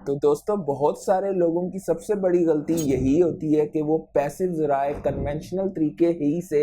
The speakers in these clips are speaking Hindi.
तो दोस्तों बहुत सारे लोगों की सबसे बड़ी गलती यही होती है कि वो पैसिव ज़राए कन्वेंशनल तरीके ही से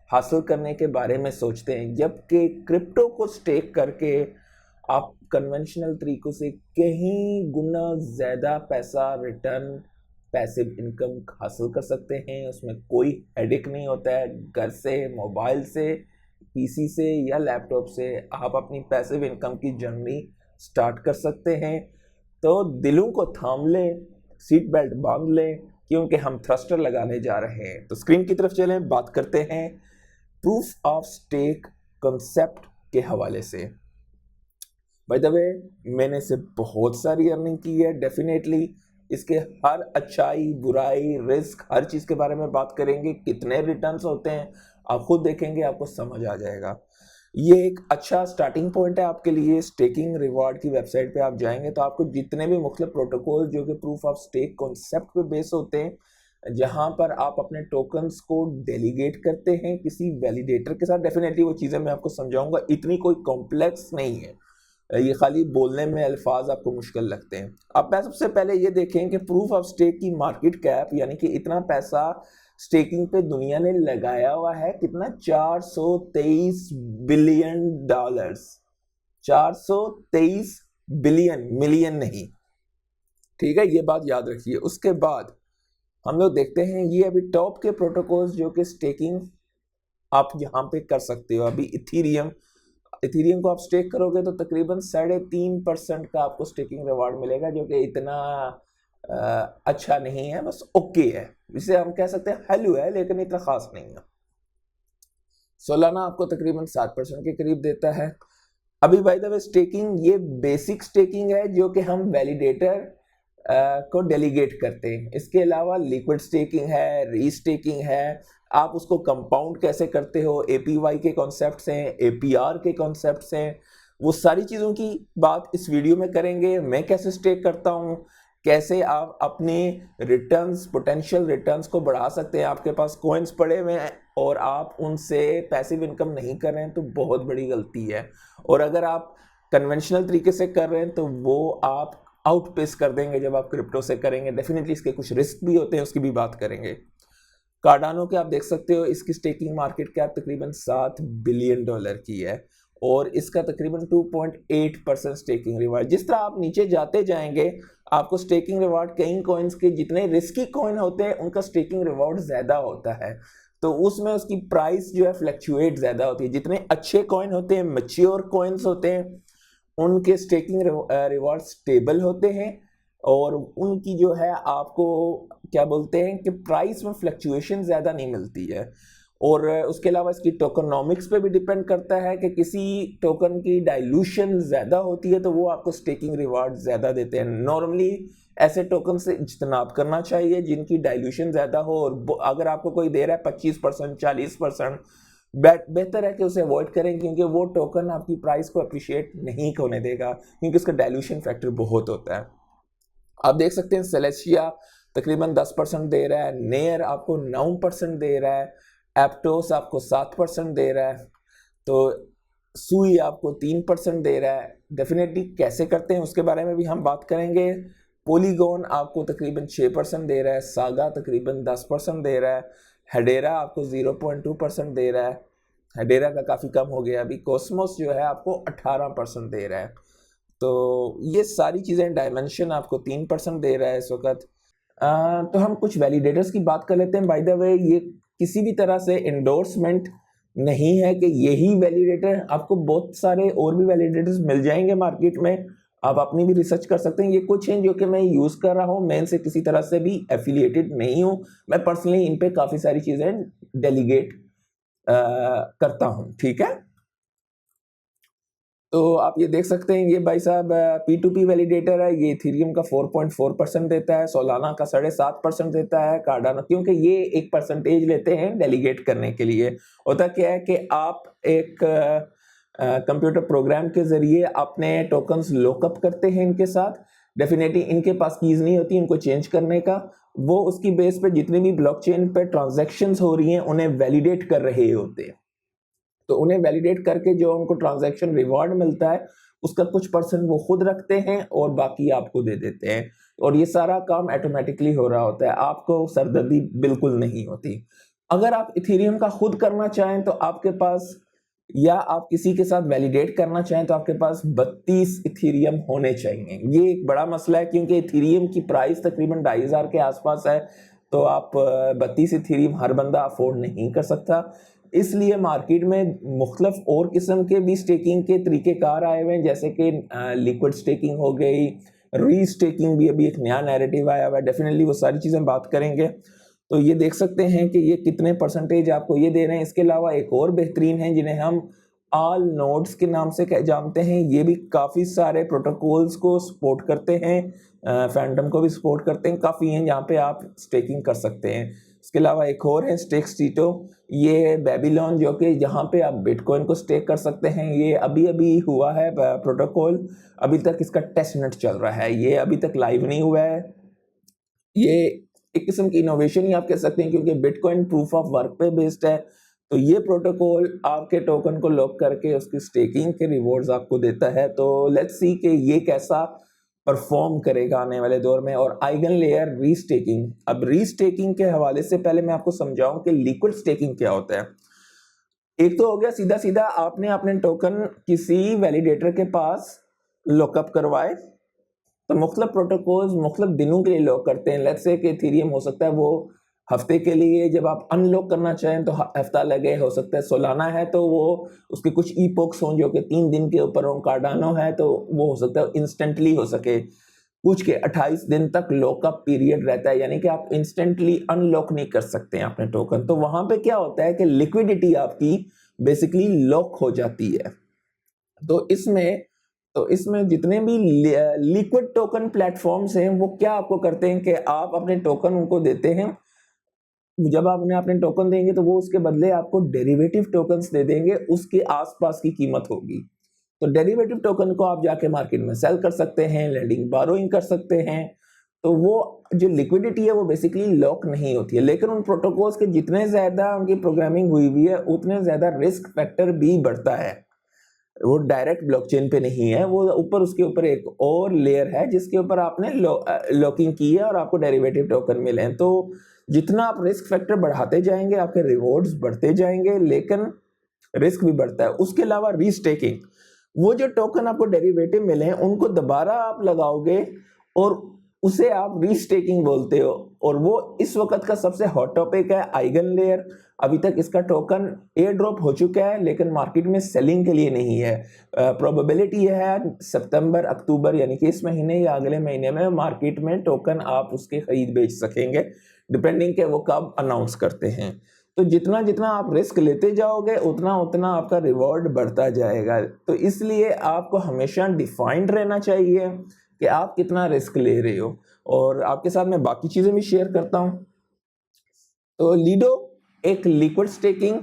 हासिल करने के बारे में सोचते हैं, जबकि क्रिप्टो को स्टेक करके आप कन्वेंशनल तरीकों से कहीं गुना ज़्यादा पैसा रिटर्न पैसिव इनकम हासिल कर सकते हैं। उसमें कोई हेडेक नहीं होता है। घर से, मोबाइल से, पीसी से या लैपटॉप से आप अपनी पैसिव इनकम की जर्नी स्टार्ट कर सकते हैं। तो दिलों को थाम लें, सीट बेल्ट बांध लें, क्योंकि हम थ्रस्टर लगाने जा रहे हैं। तो स्क्रीन की तरफ चलें, बात करते हैं प्रूफ ऑफ स्टेक कॉन्सेप्ट के हवाले से। बाय द वे, मैंने से बहुत सारी अर्निंग की है। डेफिनेटली इसके हर अच्छाई, बुराई, रिस्क, हर चीज़ के बारे में बात करेंगे। कितने रिटर्न्स होते हैं आप खुद देखेंगे, आपको समझ आ जाएगा। ये एक अच्छा स्टार्टिंग पॉइंट है आपके लिए। स्टेकिंग रिवॉर्ड की वेबसाइट पे आप जाएंगे तो आपको जितने भी मुख्तलिफ प्रोटोकॉल जो कि प्रूफ ऑफ स्टेक कॉन्सेप्ट पे बेस होते हैं, जहां पर आप अपने टोकन्स को डेलीगेट करते हैं किसी वैलिडेटर के साथ। डेफिनेटली वो चीज़ें मैं आपको समझाऊंगा, इतनी कोई कॉम्प्लेक्स नहीं है, ये खाली बोलने में अल्फाज आपको मुश्किल लगते हैं। अब मैं सबसे पहले ये देखें कि प्रूफ ऑफ स्टेक की मार्केट कैप, यानी कि इतना पैसा स्टेकिंग पे दुनिया ने लगाया हुआ है कितना, 423 बिलियन डॉलर्स। 423 बिलियन, मिलियन नहीं, ठीक है, ये बात याद रखिए। उसके बाद हम लोग देखते हैं ये अभी टॉप के प्रोटोकॉल्स जो कि स्टेकिंग आप यहाँ पे कर सकते हो। अभी इथीरियम को आप स्टेक करोगे तो तकरीबन 3.5% का आपको स्टेकिंग रिवार्ड मिलेगा, जो कि इतना अच्छा नहीं है, बस ओके है। इसे हम कह सकते हैं हेलो है, लेकिन इतना खास नहीं है। सोलाना आपको तकरीबन 7% के करीब देता है। अभी बाय द वे स्टेकिंग ये बेसिक स्टेकिंग है जो कि हम वैलिडेटर को डेलीगेट करते हैं। इसके अलावा लिक्विड स्टेकिंग है, रीस्टेकिंग है। आप उसको कंपाउंड कैसे करते हो, एपीवाई के कॉन्सेप्ट्स हैं, एपीआर के कॉन्सेप्ट्स हैं, वो सारी चीज़ों की बात इस वीडियो में करेंगे। मैं कैसे स्टेक करता हूँ, कैसे आप अपने रिटर्न्स, पोटेंशियल रिटर्न्स को बढ़ा सकते हैं। आपके पास कॉइन्स पड़े हुए हैं और आप उनसे पैसिव इनकम नहीं कर रहे हैं तो बहुत बड़ी गलती है। और अगर आप कन्वेंशनल तरीके से कर रहे हैं तो वो आप आउटपेस कर देंगे जब आप क्रिप्टो से करेंगे। डेफिनेटली इसके कुछ रिस्क भी होते हैं, उसकी भी बात करेंगे। कार्डानो के आप देख सकते हो, इसकी स्टेकिंग मार्केट कैप तकरीबन $7 बिलियन की है और इसका तकरीबन 2.8% स्टेकिंग रिवार्ड। जिस तरह आप नीचे जाते जाएंगे आपको स्टेकिंग रिवार्ड कई कॉइन्स के, जितने रिस्की कॉइन होते हैं उनका स्टेकिंग रिवार्ड ज़्यादा होता है, तो उसमें उसकी प्राइस जो है फ्लक्चुएट ज़्यादा होती है। जितने अच्छे कॉइन होते हैं, मैच्योर कॉइन्स होते हैं, उनके स्टेकिंग रिवार्ड स्टेबल होते हैं और उनकी जो है आपको क्या बोलते हैं कि प्राइस में फ्लक्चुएशन ज़्यादा नहीं मिलती है। और उसके अलावा इसकी टोकनॉमिक्स पे भी डिपेंड करता है कि किसी टोकन की डाइल्यूशन ज़्यादा होती है तो वो आपको स्टेकिंग रिवार्ड ज़्यादा देते हैं। नॉर्मली ऐसे टोकन से इज्तनाब करना चाहिए जिनकी डाइल्यूशन ज़्यादा हो, और अगर आपको कोई दे रहा है 25%, 40%, बेहतर है कि उसे अवॉइड करें, क्योंकि वो टोकन आपकी प्राइस को अप्रिशिएट नहीं होने देगा, क्योंकि उसका डाइल्यूशन फैक्टर बहुत होता है। आप देख सकते हैं सेलेसिया तकरीबन 10% दे रहा है, नेयर आपको 9% दे रहा है, एप्टोस आपको 7% दे रहा है, तो सुई आपको 3% दे रहा है। डेफिनेटली कैसे करते हैं उसके बारे में भी हम बात करेंगे। पोलीगॉन आपको तकरीबन 6% दे रहा है, सागा तकरीबन 10% दे रहा है, हेडेरा आपको 0.2% दे रहा है, हेडेरा का काफ़ी कम हो गया अभी। कॉस्मोस जो है आपको 18% दे रहा है। तो ये सारी चीज़ें, डायमेंशन आपको 3% दे रहा है इस वक्त। तो हम कुछ वैलिडेटर्स की बात कर लेते हैं। बाय द वे ये किसी भी तरह से एंडोर्समेंट नहीं है कि यही वैलिडेटर, आपको बहुत सारे और भी वैलिडेटर्स मिल जाएंगे मार्केट में, आप अपनी भी रिसर्च कर सकते हैं। ये कुछ हैं जो कि मैं यूज़ कर रहा हूँ, मैं इनसे किसी तरह से भी एफिलिएटेड नहीं हूँ, मैं पर्सनली इन पे काफ़ी सारी चीज़ें डेलीगेट करता हूँ, ठीक है। तो आप ये देख सकते हैं, ये भाई साहब P2P वैलिडेटर है, ये इथेरियम का 4.4% देता है, सोलाना का 7.5% देता है, कार्डानो, क्योंकि ये एक परसेंटेज लेते हैं डेलीगेट करने के लिए। होता क्या है कि आप एक कंप्यूटर प्रोग्राम के ज़रिए अपने टोकन्स लॉकअप करते हैं इनके साथ। डेफिनेटली इनके पास कीज़ नहीं होती इनको चेंज करने का, वो उसकी बेस पे जितनी भी ब्लॉकचेन पे ट्रांजैक्शंस हो रही हैं उन्हें वैलिडेट कर रहे होते हैं। तो उन्हें वैलिडेट करके जो उनको ट्रांजैक्शन रिवॉर्ड मिलता है उसका कुछ परसेंट वो खुद रखते हैं और बाकी आपको दे देते हैं, और ये सारा काम ऑटोमेटिकली हो रहा होता है, आपको सरदर्दी बिल्कुल नहीं होती। अगर आप इथेरियम का खुद करना चाहें तो आपके पास, या आप किसी के साथ वैलिडेट करना चाहें तो आपके पास 32 इथेरियम होने चाहिए। ये एक बड़ा मसला है क्योंकि इथेरियम की प्राइस तकरीबन 2500 के आसपास है, तो आप 32 इथेरियम हर बंदा अफोर्ड नहीं कर सकता। इसलिए मार्केट में मुख्तलिफ और किस्म के भी स्टेकिंग के तरीक़ेकार आए हुए हैं, जैसे कि लिक्विड स्टेकिंग हो गई, री स्टेकिंग भी अभी एक नया नैरेटिव आया हुआ है। डेफिनेटली वो सारी चीज़ें बात करेंगे। तो ये देख सकते हैं कि ये कितने परसेंटेज आपको ये दे रहे हैं। इसके अलावा एक और बेहतरीन है जिन्हें हम ऑल नोड्स के नाम से जानते हैं। ये भी काफ़ी सारे प्रोटोकॉल्स को सपोर्ट करते हैं, फैंटम को भी सपोर्ट करते हैं, काफ़ी हैं जहाँ पे आप स्टेकिंग कर सकते हैं। इसके अलावा एक और है स्टेक्सटीटो, ये बेबीलोन, जो कि जहाँ पे आप बिटकॉइन को स्टेक कर सकते हैं। ये अभी अभी हुआ है प्रोटोकॉल, अभी तक इसका टेस्ट नेट चल रहा है, ये अभी तक लाइव नहीं हुआ है। ये एक किस्म की इनोवेशन ही आप कह सकते हैं क्योंकि बिटकॉइन प्रूफ ऑफ वर्क पे बेस्ड है। तो ये प्रोटोकॉल आपके टोकन को लॉक करके उसकी स्टेकिंग के रिवॉर्ड्स आपको देता है। तो लेट्स सी कि ये कैसा परफॉर्म करेगा आने वाले दौर में। और आइगन लेयर रीस्टेकिंग, अब रीस्टेकिंग के हवाले से पहले मैं आपको समझाऊं कि लिक्विड स्टेकिंग क्या होता है। एक तो हो गया सीधा सीधा आपने अपने टोकन किसी वैलिडेटर के पास लॉकअप करवाए, तो मुख्तलिफ प्रोटोकॉल्स मुख्तलिफ दिनों के लिए लॉक करते हैं। लेट्स से कि इथेरियम हो सकता है वो हफ्ते के लिए, जब आप अनलॉक करना चाहें तो हफ्ता लगे, हो सकता है सोलाना है तो वो उसके कुछ ईपोक्स हों जो कि 3 दिन के ऊपर हों, कार्डानो है तो वो हो सकता है इंस्टेंटली हो सके, कुछ के 28 दिन तक लॉकअप पीरियड रहता है, यानी कि आप इंस्टेंटली अनलॉक नहीं कर सकते हैं अपने टोकन। तो वहां पे क्या होता है कि लिक्विडिटी आपकी बेसिकली लॉक हो जाती है। तो इसमें जितने भी लिक्विड टोकन प्लेटफॉर्म्स हैं वो क्या आपको करते हैं कि आप अपने टोकन उनको देते हैं, जब आप उन्हें अपने टोकन देंगे तो वो उसके बदले आपको डेरिवेटिव टोकन्स दे देंगे, उसके आसपास की कीमत होगी। तो डेरिवेटिव टोकन को आप जाके मार्केट में सेल कर सकते हैं, लेंडिंग बारोइंग कर सकते हैं। तो वो जो लिक्विडिटी है वो बेसिकली लॉक नहीं होती है, लेकिन उन प्रोटोकॉल्स के जितने ज्यादा उनकी प्रोग्रामिंग हुई हुई है उतने ज्यादा रिस्क फैक्टर भी बढ़ता है। वो डायरेक्ट ब्लॉकचेन पे नहीं है, वो ऊपर उसके ऊपर एक और लेयर है जिसके ऊपर आपने लॉकिंग की है और आपको डेरिवेटिव टोकन मिले हैं। तो जितना आप रिस्क फैक्टर बढ़ाते जाएंगे आपके रिवॉर्ड्स बढ़ते जाएंगे, लेकिन रिस्क भी बढ़ता है। उसके अलावा रीस्टेकिंग, वो जो टोकन आपको डेरिवेटिव मिले हैं उनको दोबारा आप लगाओगे और उसे आप रीस्टेकिंग बोलते हो, और वो इस वक्त का सबसे हॉट टॉपिक है आइगन लेयर। अभी तक इसका टोकन एयर ड्रॉप हो चुका है लेकिन मार्केट में सेलिंग के लिए नहीं है। प्रोबेबिलिटी है सितंबर अक्टूबर यानी कि इस महीने या अगले महीने में मार्केट में टोकन आप उसके खरीद बेच सकेंगे, डिपेंडिंग के वो कब अनाउंस करते हैं। तो जितना जितना आप रिस्क लेते जाओगे उतना उतना आपका रिवॉर्ड बढ़ता जाएगा। तो इसलिए आपको हमेशा डिफाइंड रहना चाहिए कि आप कितना रिस्क ले रहे हो। और आपके साथ मैं बाकी चीजें भी शेयर करता हूं। तो लीडो एक लिक्विड स्टेकिंग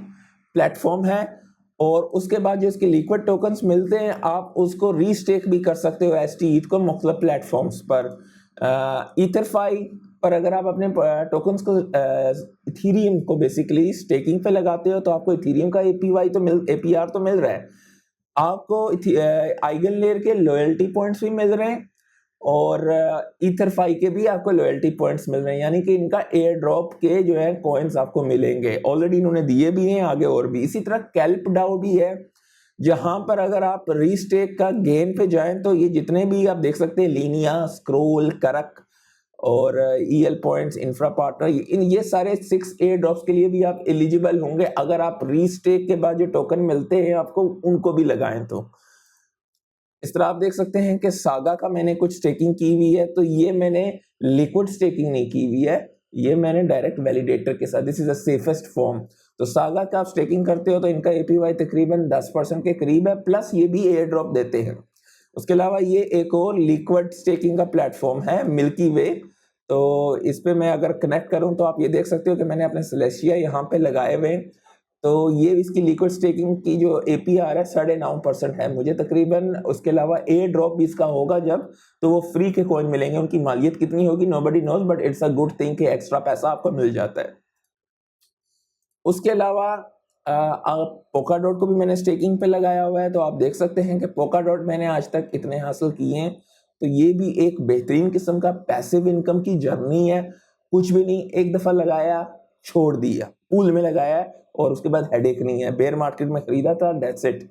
प्लेटफॉर्म है, और उसके बाद जो इसके लिक्विड टोकन्स मिलते हैं आप उसको रीस्टेक भी कर सकते हो ST को मुख्तलिफ प्लेटफॉर्म्स पर। ईथरफाई पर अगर आप अपने टोकन्स को इथेरियम को बेसिकली स्टेकिंग पे लगाते हो तो आपको इथेरियम का APR तो मिल रहा है, आपको आइगन लेयर के लॉयल्टी पॉइंट्स भी मिल रहे हैं और ईथरफाई के भी आपको लॉयल्टी पॉइंट्स मिल रहे हैं, यानी कि इनका एयर ड्रॉप के जो है कॉइन्स आपको मिलेंगे। ऑलरेडी इन्होंने दिए भी हैं, आगे और भी। इसी तरह कैल्प डाओ भी है जहां पर अगर आप रीस्टेक का गेन पे जाएं तो ये जितने भी आप देख सकते हैं लीनिया, स्क्रोल, करक और EL पॉइंट्स, इंफ्रा पार्टनर, ये सारे 6 एयर ड्रॉप्स के लिए भी आप एलिजिबल होंगे अगर आप रीस्टेक के बाद जो टोकन मिलते हैं आपको उनको भी लगाएं। तो इस तरह आप देख सकते हैं कि सागा का मैंने कुछ स्टेकिंग की हुई है, तो ये मैंने लिक्विड स्टेकिंग नहीं की हुई है, ये मैंने डायरेक्ट वैलिडेटर के साथ, this is the safest form. तो सागा का आप स्टेकिंग करते हो तो इनका APY तकरीबन 10% के करीब है, प्लस ये भी एयर ड्रॉप देते हैं। उसके अलावा ये एक और लिक्विड स्टेकिंग का प्लेटफॉर्म है मिल्की वे, तो इस पे मैं अगर कनेक्ट करूं तो आप ये देख सकते हो कि मैंने अपने सेलेसिया यहाँ पे लगाए हुए हैं। तो ये इसकी लिक्विड स्टेकिंग की जो APR है 9.5% है मुझे तकरीबन। उसके अलावा एयर ड्रॉप भी इसका होगा जब, तो वो फ्री के कॉइन मिलेंगे, उनकी मालियत कितनी होगी nobody knows, but it's a good thing कि एक्स्ट्रा पैसा आपको मिल जाता है। उसके अलावा आप पोकाडॉट को भी मैंने स्टेकिंग पे लगाया हुआ है, तो आप देख सकते हैं कि पोकाडॉट मैंने आज तक इतने हासिल किए हैं। तो ये भी एक बेहतरीन किस्म का पैसिव इनकम की जर्नी है। कुछ भी नहीं, एक दफ़ा लगाया, छोड़ दिया, पूल में लगाया और उसके बाद हेडेक नहीं है। बेयर मार्केट में खरीदा था, दैट्स इट।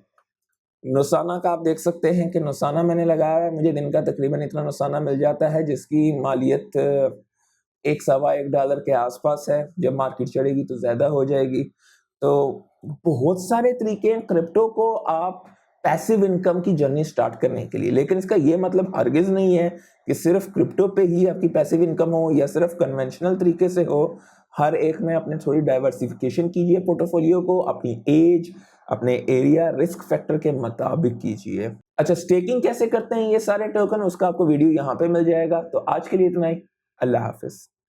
नुसाना का आप देख सकते हैं कि नुसाना मैंने लगाया है, मुझे दिन का तकरीबन इतना नुसाना मिल जाता है जिसकी मालियत $1.25 के आसपास है। जब मार्केट चढ़ेगी तो ज़्यादा हो जाएगी। तो बहुत सारे तरीके हैं क्रिप्टो को आप पैसिव इनकम की जर्नी स्टार्ट करने के लिए, लेकिन इसका ये मतलब हरगिज़ नहीं है कि सिर्फ क्रिप्टो पे ही आपकी पैसिव इनकम हो या सिर्फ कन्वेंशनल तरीके से हो। हर एक में अपने थोड़ी डाइवर्सिफिकेशन कीजिए पोर्टफोलियो को, अपनी एज, अपने एरिया, रिस्क फैक्टर के मुताबिक कीजिए। अच्छा, स्टेकिंग कैसे करते हैं ये सारे टोकन, उसका आपको वीडियो यहाँ पे मिल जाएगा। तो आज के लिए इतना ही। अल्लाह हाफिज़।